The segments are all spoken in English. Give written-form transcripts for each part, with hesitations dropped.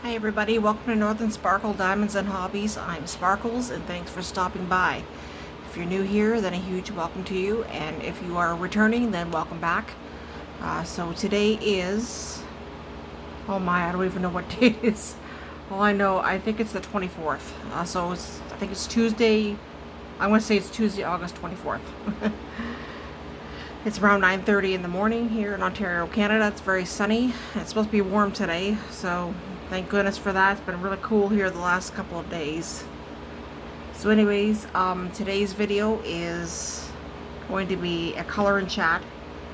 Hi everybody, welcome to Northern Sparkle Diamonds and Hobbies. I'm Sparkles and thanks for stopping by. If you're new here, then a huge welcome to you, and if you are returning, then welcome back. So today is, oh my, I don't even know what day it is. All I know, I think it's the 24th. I think it's Tuesday, I'm going to say it's Tuesday, August 24th. It's around 9:30 in the morning here in Ontario, Canada. It's very sunny. It's supposed to be warm today, so thank goodness for that. It's been really cool here the last couple of days. So anyways, today's video is going to be a color and chat.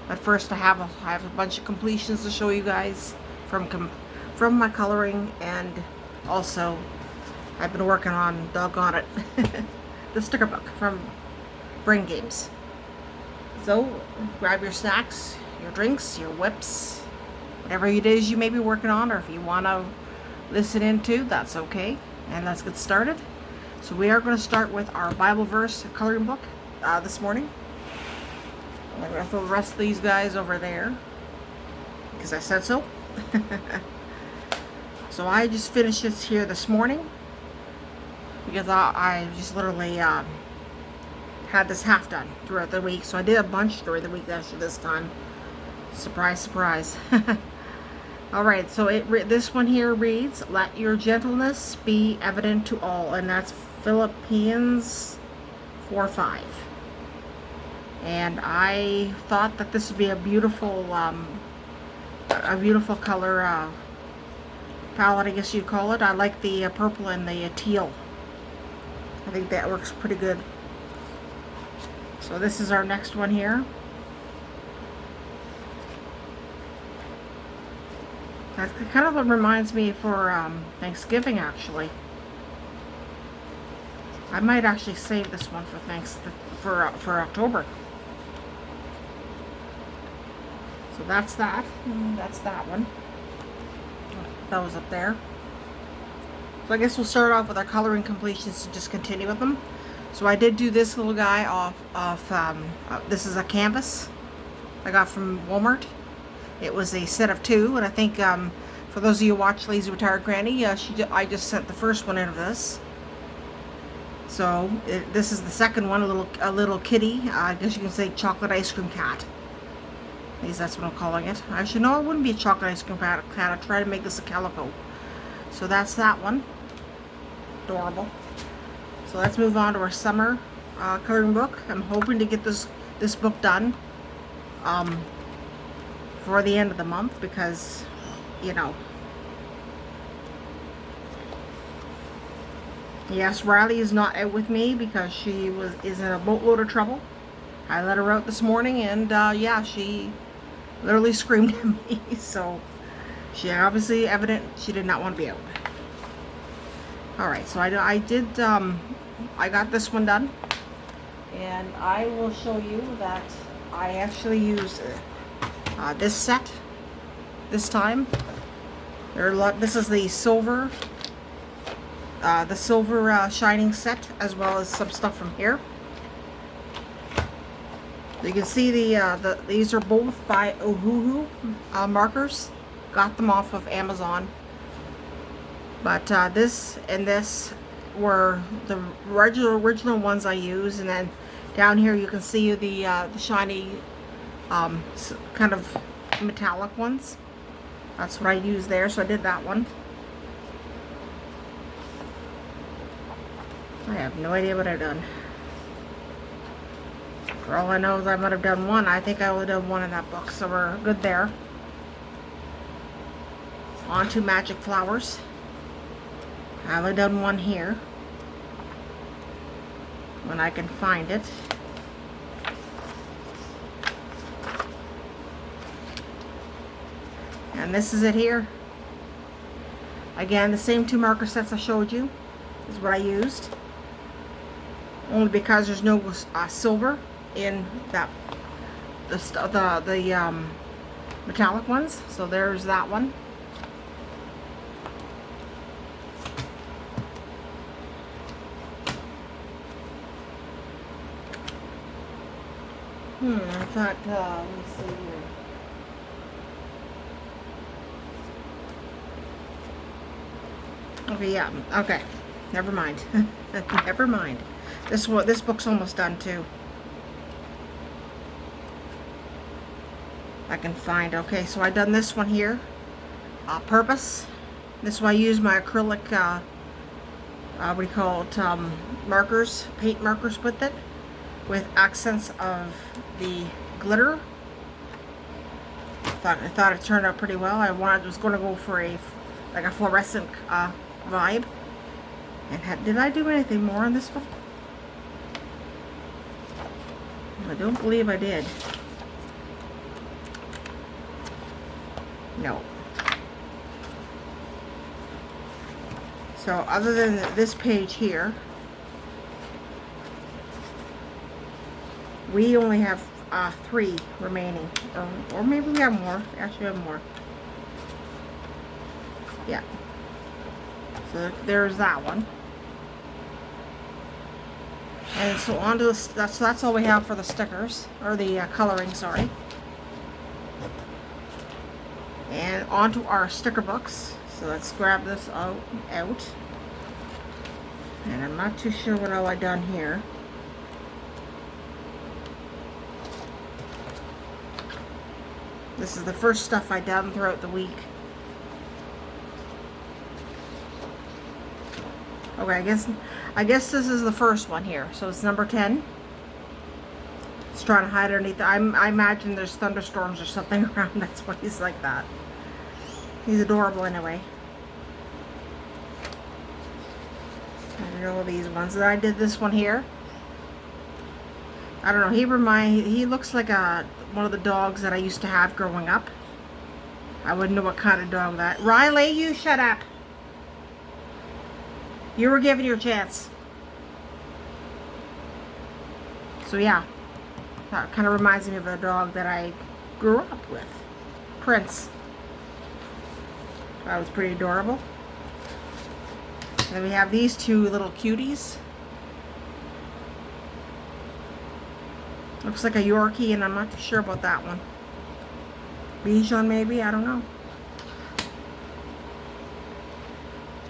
But first I have a bunch of completions to show you guys from my coloring, and also I've been working on, doggone it, the sticker book from Brain Games. So grab your snacks, your drinks, your whips, whatever it is you may be working on, or if you want to listen into, that's okay. And let's get started. So we are going to start with our Bible verse coloring book this morning. I'm going to throw the rest of these guys over there because I said so. So I just finished this here this morning because I just literally had this half done throughout the week, so I did a bunch during the week actually this time. Surprise, surprise. Alright, so this one here reads, "Let your gentleness be evident to all," and that's Philippians 4:5. And I thought that this would be a beautiful color palette, I guess you'd call it. I like the purple and the teal. I think that works pretty good. So this is our next one here. That kind of reminds me for Thanksgiving, actually. I might actually save this one for October. So that's that. That's that one. That was up there. So I guess we'll start off with our coloring completions to just continue with them. So I did do this little guy this is a canvas I got from Walmart. It was a set of 2, and I think for those of you who watch Lazy Retired Granny, I just sent the first one out of this. So this is the second one, a little kitty. I guess you can say chocolate ice cream cat. At least that's what I'm calling it. Actually, no, it wouldn't be a chocolate ice cream cat. I tried to make this a calico. So that's that one. Adorable. So let's move on to our summer coloring book. I'm hoping to get this book done for the end of the month because, you know. Yes, Riley is not out with me because she is in a boatload of trouble. I let her out this morning, and yeah, she literally screamed at me. So she obviously she did not want to be out. All right, so I got this one done, and I will show you that I actually used this set this time. This is the silver shining set, as well as some stuff from here. You can see these are both by Ohuhu markers. Got them off of Amazon. But this and this were the original ones I used, and then down here you can see the shiny kind of metallic ones. That's what I used there, so I did that one. I have no idea what I've done. For all I know is I might have done one. I think I only done one in that book, so we're good there. On to Magic Flowers. I've only done one here, when I can find it. And this is it here. Again, the same 2 marker sets I showed you is what I used. Only because there's no silver in the metallic ones. So there's that one. I thought, let me see here. Okay, yeah. Okay. Never mind. Never mind. This book's almost done too. I can find. Okay, so I done this one here. Purpose. This is why I use my acrylic. What do you call it? Markers, paint markers with it, with accents of the glitter. I thought it turned out pretty well. Was going to go for like a fluorescent vibe. And did I do anything more on this one? I don't believe I did. No. So other than this page here, we only have 3 remaining, or maybe we have more. Actually, we have more. Yeah. So there's that one. And so on to that's all we have for the stickers, or the coloring, sorry. And on to our sticker books. So let's grab this out. And I'm not too sure what all I done here. This is the first stuff I done throughout the week. Okay, I guess this is the first one here. So it's number 10. It's trying to hide underneath. I imagine there's thunderstorms or something around. That's why he's like that. He's adorable anyway. I don't know these ones. I did this one here. I don't know. He looks like one of the dogs that I used to have growing up. I wouldn't know what kind of dog that. Riley, you shut up. You were given your chance. So yeah, that kind of reminds me of the dog that I grew up with, Prince. That was pretty adorable. And then we have these 2 little cuties. Looks like a Yorkie, and I'm not too sure about that one. Bichon maybe, I don't know.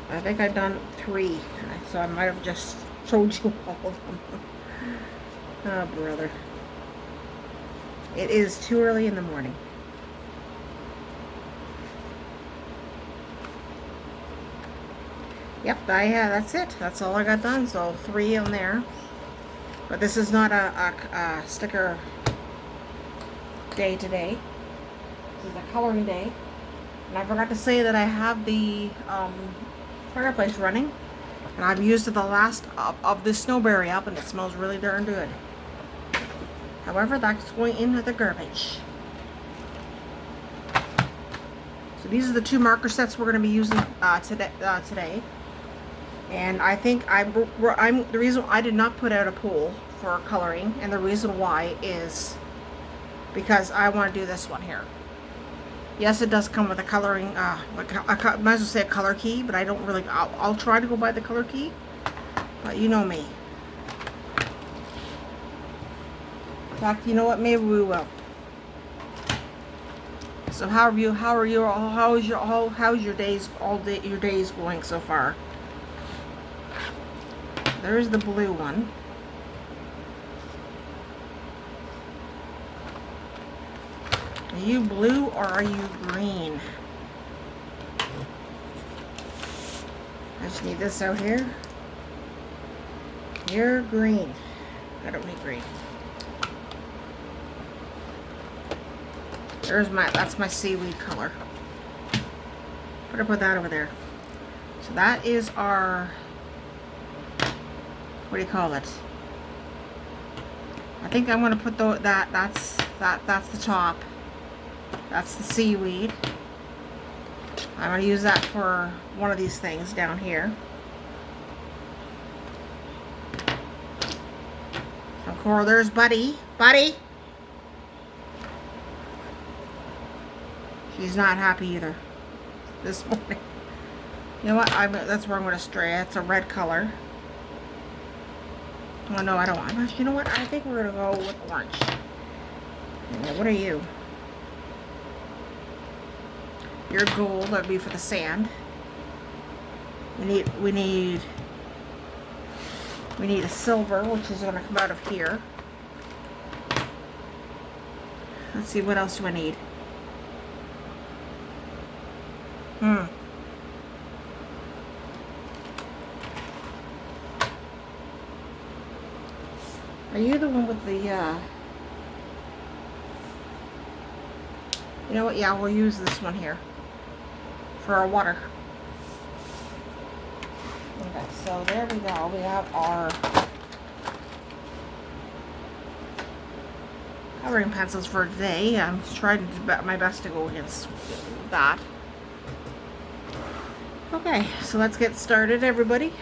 I think I've done 3, so I might have just showed you all of them. Oh, brother. It is too early in the morning. Yep, that's it. That's all I got done, so 3 on there. But this is not a sticker day today. This is a coloring day. And I forgot to say that I have the fireplace running, and I've used the last of this snowberry up, and it smells really darn good. However, that's going into the garbage. So these are the 2 marker sets we're going to be using today. And I think the reason I did not put out a poll for coloring, and the reason why is because I want to do this one here. Yes, it does come with a coloring, might as well say a color key, but I don't really, I'll try to go by the color key, but you know me. In fact, you know what, maybe we will. So how's your days going so far? There's the blue one. Are you blue or are you green? I just need this out here. You're green. I don't need green. That's my seaweed color. I'm gonna put that over there. So that is our, what do you call it? I think I'm gonna put that's the top. That's the seaweed. I'm going to use that for one of these things down here. So Cora, there's Buddy. Buddy! She's not happy either this morning. You know what? That's where I'm going to stray. It's a red color. Oh no, I don't want. You know what? I think we're going to go with orange. What are you? You're gold. That'd be for the sand. We need a silver, which is going to come out of here. Let's see, what else do I need? Are you the one with the, you know what? Yeah, we'll use this one here for our water. Okay, so there we go. We have our coloring pencils for today. I'm trying to do my best to go against that. Okay, so let's get started, everybody. You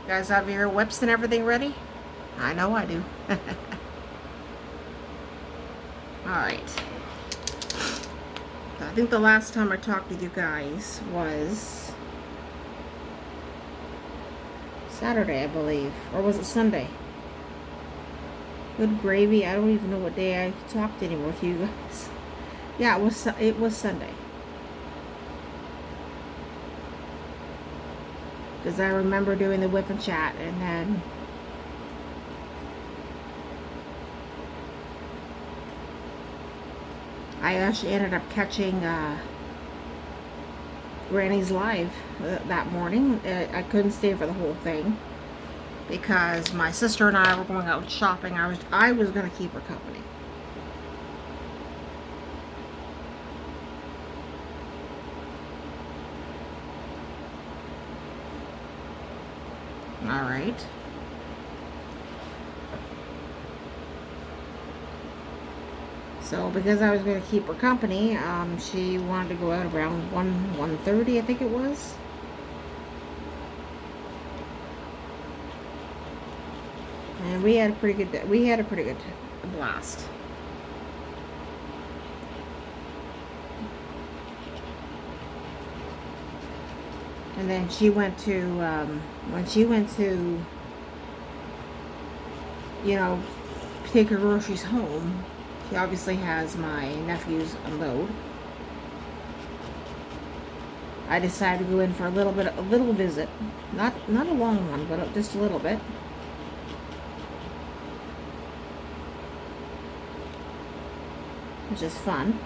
guys have your whips and everything ready? I know I do. Alright. I think the last time I talked with you guys was Saturday, I believe. Or was it Sunday? Good gravy. I don't even know what day I talked anymore with you guys. Yeah, it was Sunday. Because I remember doing the whip and chat, and then I actually ended up catching Granny's live that morning. I couldn't stay for the whole thing because my sister and I were going out shopping. I was going to keep her company. All right. So because I was going to keep her company, she wanted to go out around 1:30, I think it was. And we had a pretty good blast. And then she went to when she went to, you know, take her groceries home. She obviously has my nephew's load. I decided to go in for a little visit. Not a long one, but just a little bit. Which is fun.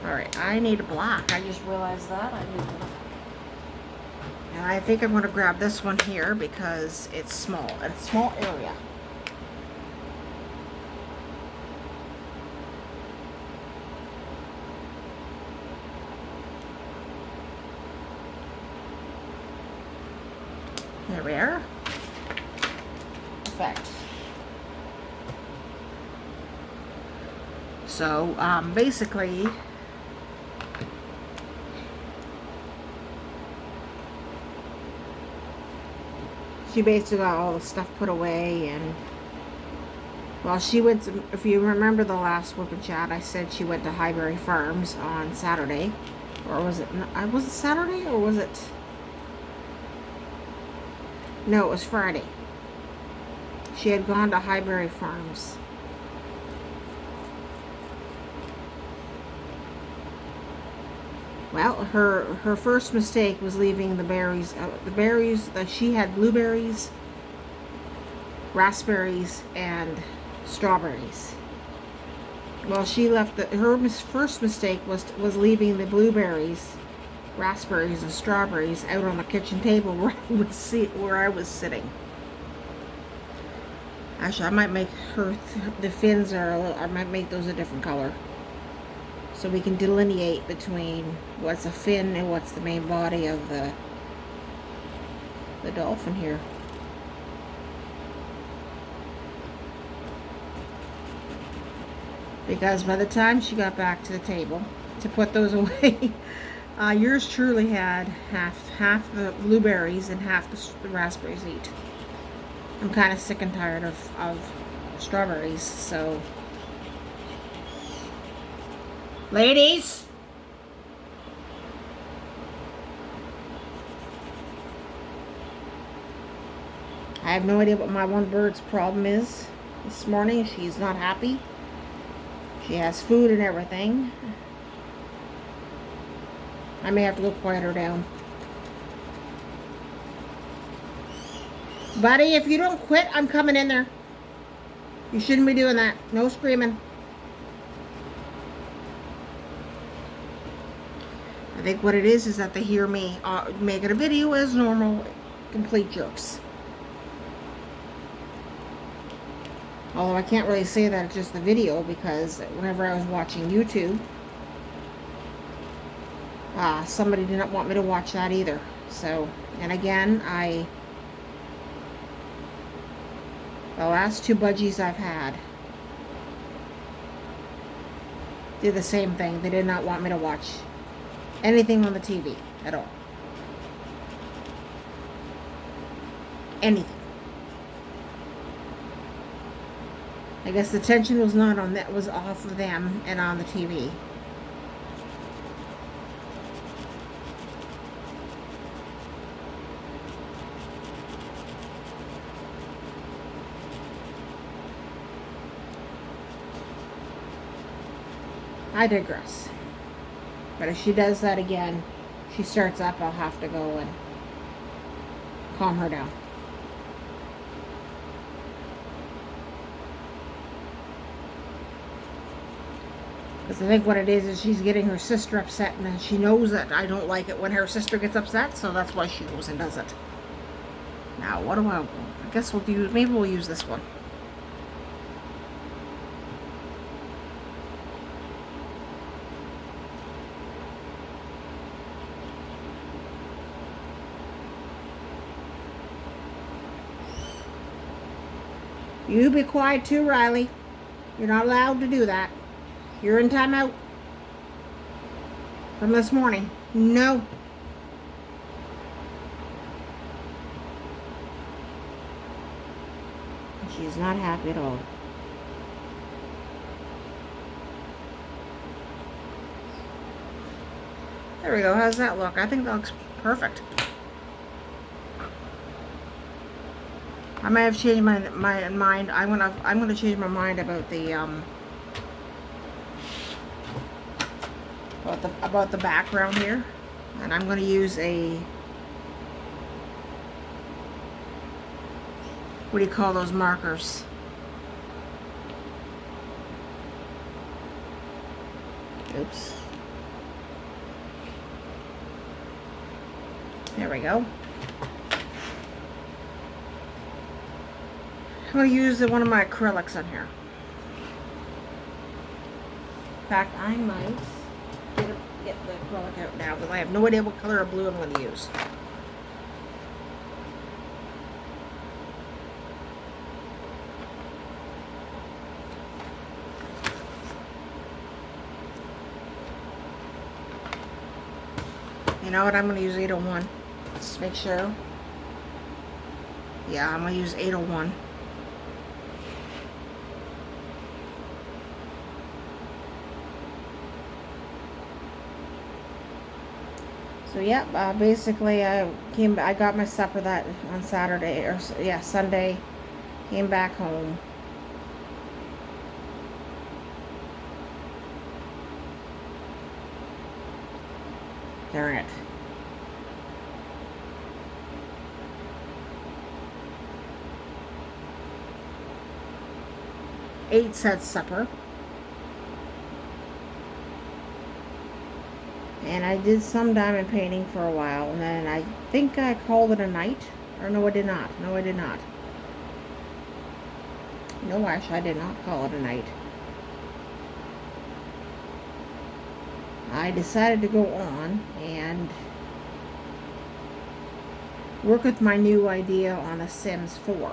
Alright, I need a black. I just realized that. I need black. And I think I'm going to grab this one here because it's small. It's a small area. There we are. Perfect. So, basically, she basically got all the stuff put away, and well, she went to, if you remember the last whip and chat, I said she went to Highbury Farms on Saturday, or was it Saturday, or was it, no, it was Friday. She had gone to Highbury Farms. Well, her first mistake was leaving the berries. The berries that she had: blueberries, raspberries, and strawberries. Well, she left her first mistake was leaving the blueberries, raspberries, and strawberries out on the kitchen table where I was sitting. Actually, I might make the fins I might make those a different color, so we can delineate between what's a fin and what's the main body of the dolphin here. Because by the time she got back to the table to put those away, yours truly had half the blueberries and half the raspberries each. I'm kind of sick and tired of strawberries, so ladies, I have no idea what my one bird's problem is this morning. She's not happy. She has food and everything, I may have to go quiet her down. Buddy, if you don't quit, I'm coming in there. You shouldn't be doing that. No screaming. I think what it is that they hear me making a video as normal, complete jerks. Although I can't really say that it's just the video, because whenever I was watching YouTube, somebody didn't want me to watch that either. So, and again, the last 2 budgies I've had did the same thing. They did not want me to watch anything on the TV at all. Anything. I guess the tension was not on that, was off of them and on the TV. I digress. But if she does that again, she starts up, I'll have to go and calm her down. Because I think what it is she's getting her sister upset, and she knows that I don't like it when her sister gets upset, so that's why she goes and does it. Now, what do I guess we'll do, maybe we'll use this one. You be quiet too, Riley. You're not allowed to do that. You're in timeout from this morning. No. She's not happy at all. There we go. How's that look? I think that looks perfect. I might have changed my mind. I'm gonna change my mind about the about the background here, and I'm gonna use a, what do you call those markers? Oops. There we go. I'm going to use one of my acrylics on here. In fact, I might get the acrylic out now, because I have no idea what color of blue I'm going to use. You know what? I'm going to use 801. Let's make sure. Yeah, I'm going to use 801. So yeah, basically I got my supper that on Saturday, or yeah, Sunday. Came back home. Darn it. Ate said supper. And I did some diamond painting for a while, and then I think I called it a night. Or no, I did not. No, I did not. No, actually, I did not call it a night. I decided to go on and work with my new idea on The Sims 4.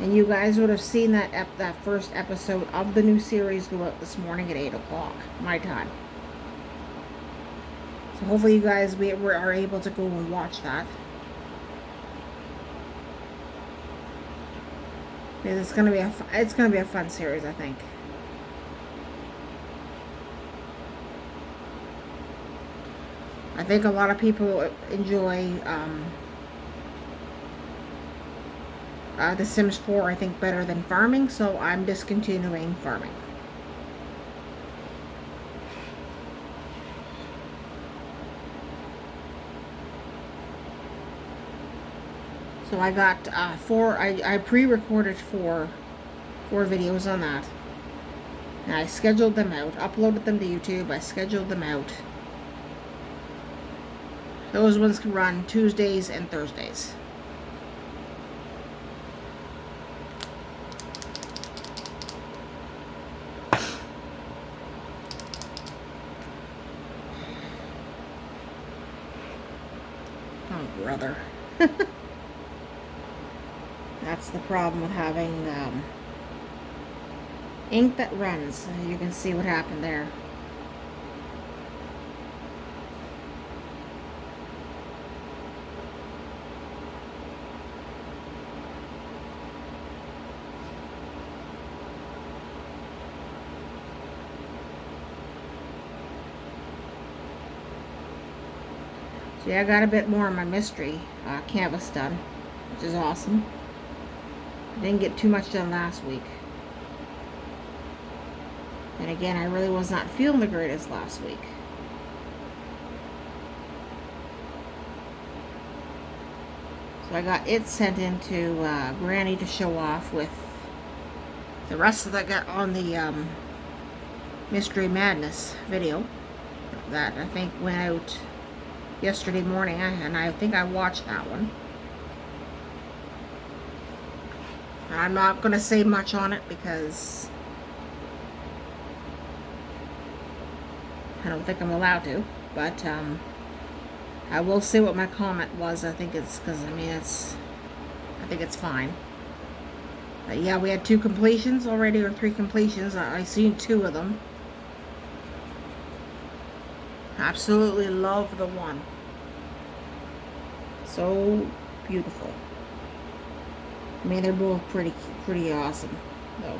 And you guys would have seen that first episode of the new series go out this morning at 8 o'clock, my time. So hopefully you guys are able to go and watch that. Because it's gonna be a fun series, I think. I think a lot people enjoy The Sims 4, I think, better than farming, so I'm discontinuing farming. So I got I pre-recorded four videos on that. And I scheduled them out, uploaded them to YouTube, I scheduled them out. Those ones can run Tuesdays and Thursdays. Oh, brother. That's the problem with having ink that runs. You can see what happened there. So yeah, I got a bit more of my mystery canvas done, which is awesome. I didn't get too much done last week. And again, I really was not feeling the greatest last week. So I got it sent into Granny to show off with the rest of that got on the Mystery Madness video that I think went out yesterday morning, and I think I watched that one. I'm not going to say much on it because I don't think I'm allowed to, but I will say what my comment was. I think it's because, I mean, I think it's fine. But yeah, we had 2 completions already, or 3 completions. I seen 2 of them. Absolutely love the one. So beautiful. I mean, they're both pretty awesome, though.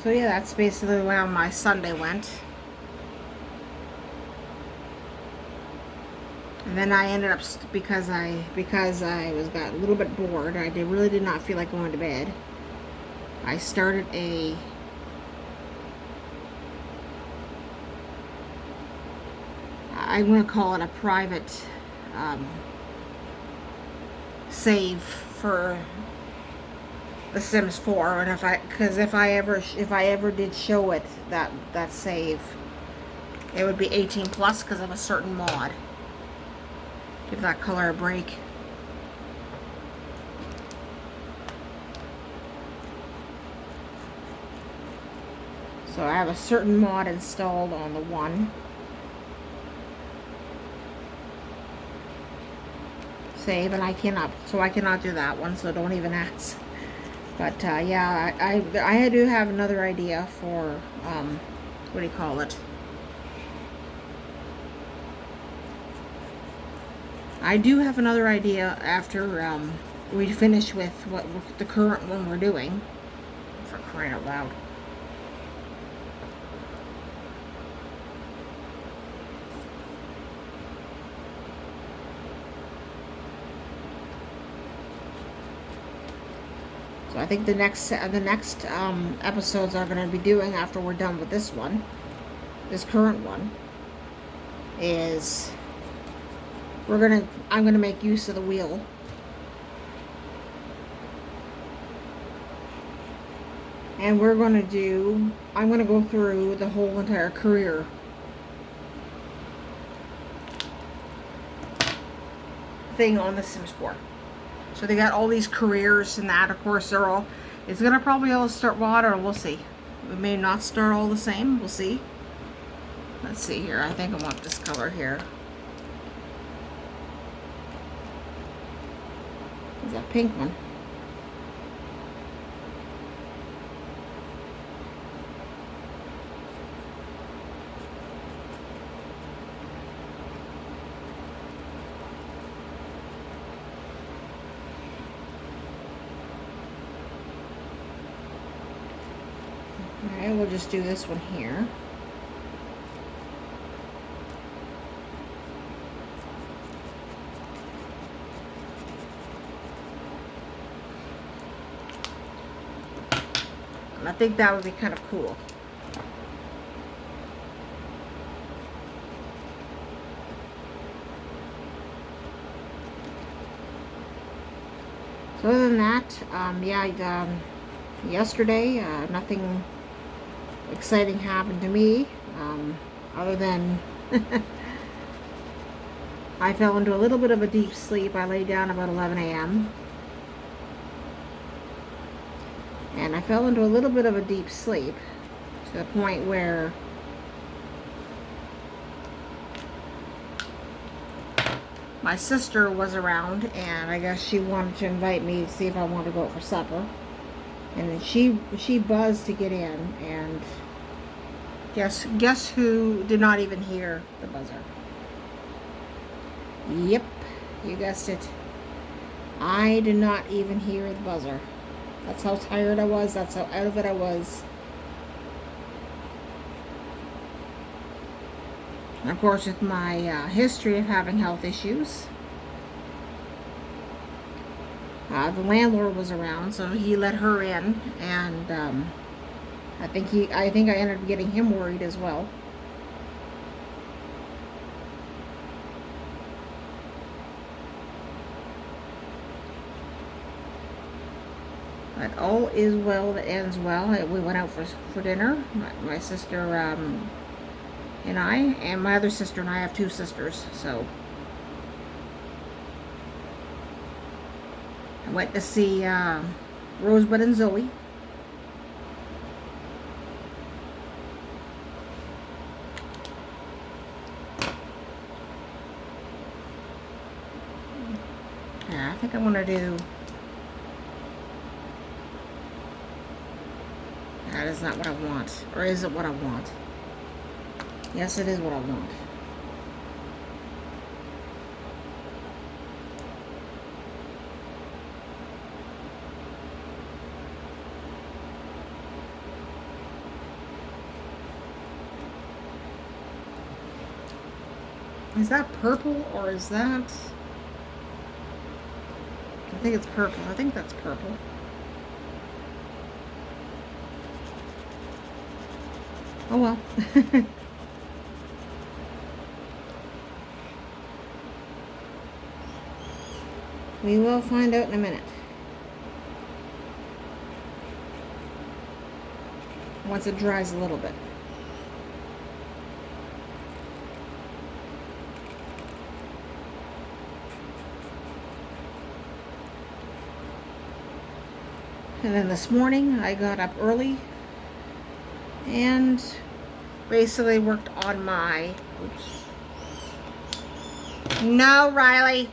So yeah, that's basically how my Sunday went. And then I ended up, because I got a little bit bored, I really did not feel like going to bed. I started I'm going to call it a private save for The Sims 4, and if I ever did show it that save, it would be 18 plus because of a certain mod. Give that color a break. So I have a certain mod installed on the one. Save, and I cannot do that one, so don't even ask. But yeah, I do have another idea for what do you call it? I do have another idea after we finish with the current one we're doing. For crying out loud. So I think the next episodes are going to be doing after we're done with this one, this current one, is I'm gonna make use of the wheel. And I'm gonna go through the whole entire career thing on The Sims 4. So they got all these careers and that, of course, it's gonna probably all start, well, I don't know, we'll see. We may not start all the same, we'll see. Let's see here, I think I want this color here. Is that pink one? Alright, we'll just do this one here. I think that would be kind of cool. So other than that, yeah, yesterday, nothing exciting happened to me, other than I fell into a little bit of a deep sleep. I lay down about 11 a.m. and I fell into a little bit of a deep sleep to the point where my sister was around, and I guess she wanted to invite me to see if I wanted to go out for supper. And then she buzzed to get in, and guess who did not even hear the buzzer? Yep, you guessed it. I did not even hear the buzzer. That's how tired I was. That's how out of it I was. And of course, with my history of having health issues, the landlord was around, so he let her in, and I think I ended up getting him worried as well. But all is well that ends well. We went out for dinner. My sister and I, and my other sister and I have two sisters, so I went to see Rosebud and Zoe. Yeah, I think I want to do... That is not what I want. Or is it what I want? Yes, it is what I want. Is that purple or is that... I think it's purple. I think that's purple. Oh well. We will find out in a minute. Once it dries a little bit. And then this morning I got up early and basically worked on my... Oops. No, Riley.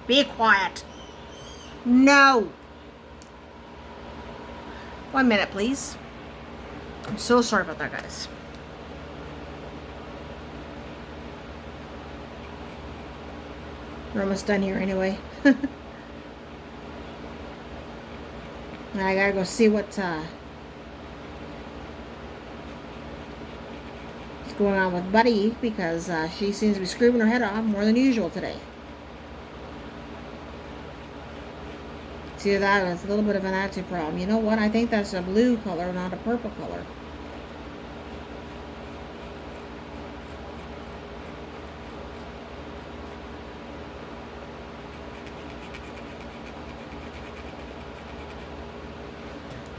Be quiet. No. 1 minute, please. I'm so sorry about that, guys. We're almost done here anyway. I gotta go see what's going on with Buddy, because she seems to be screaming her head off more than usual today. See that? It's a little bit of an attitude problem. You know what? I think that's a blue color, not a purple color.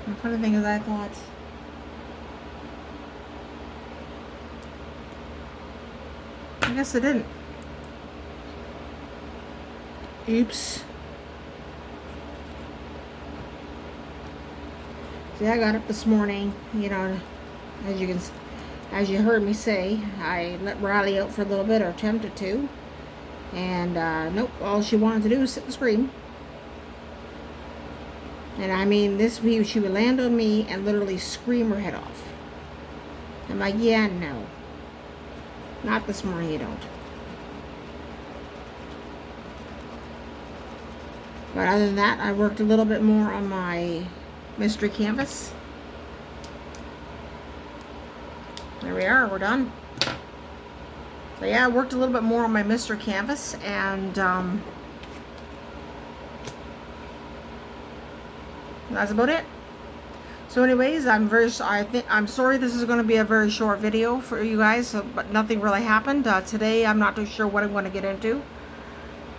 The funny thing is, I thought... I guess I didn't. Oops. See, I got up this morning, you know, as you heard me say, I let Riley out for a little bit, or attempted to, and nope, all she wanted to do was sit and scream. And I mean, she would land on me and literally scream her head off. I'm like, yeah, no, not this morning, you don't. But other than that, I worked a little bit more on my mystery canvas. There we are, we're done. So yeah, I worked a little bit more on my mystery canvas, and that's about it. So anyways, I'm sorry this is going to be a very short video for you guys, but nothing really happened. Today I'm not too sure what I'm going to get into.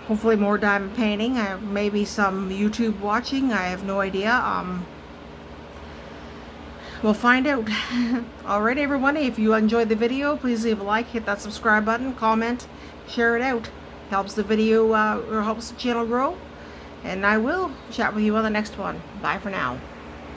Hopefully more diamond painting, maybe some YouTube watching, I have no idea. We'll find out. Alright everyone, if you enjoyed the video, please leave a like, hit that subscribe button, comment, share it out. Helps the video, or helps the channel grow. And I will chat with you on the next one. Bye for now.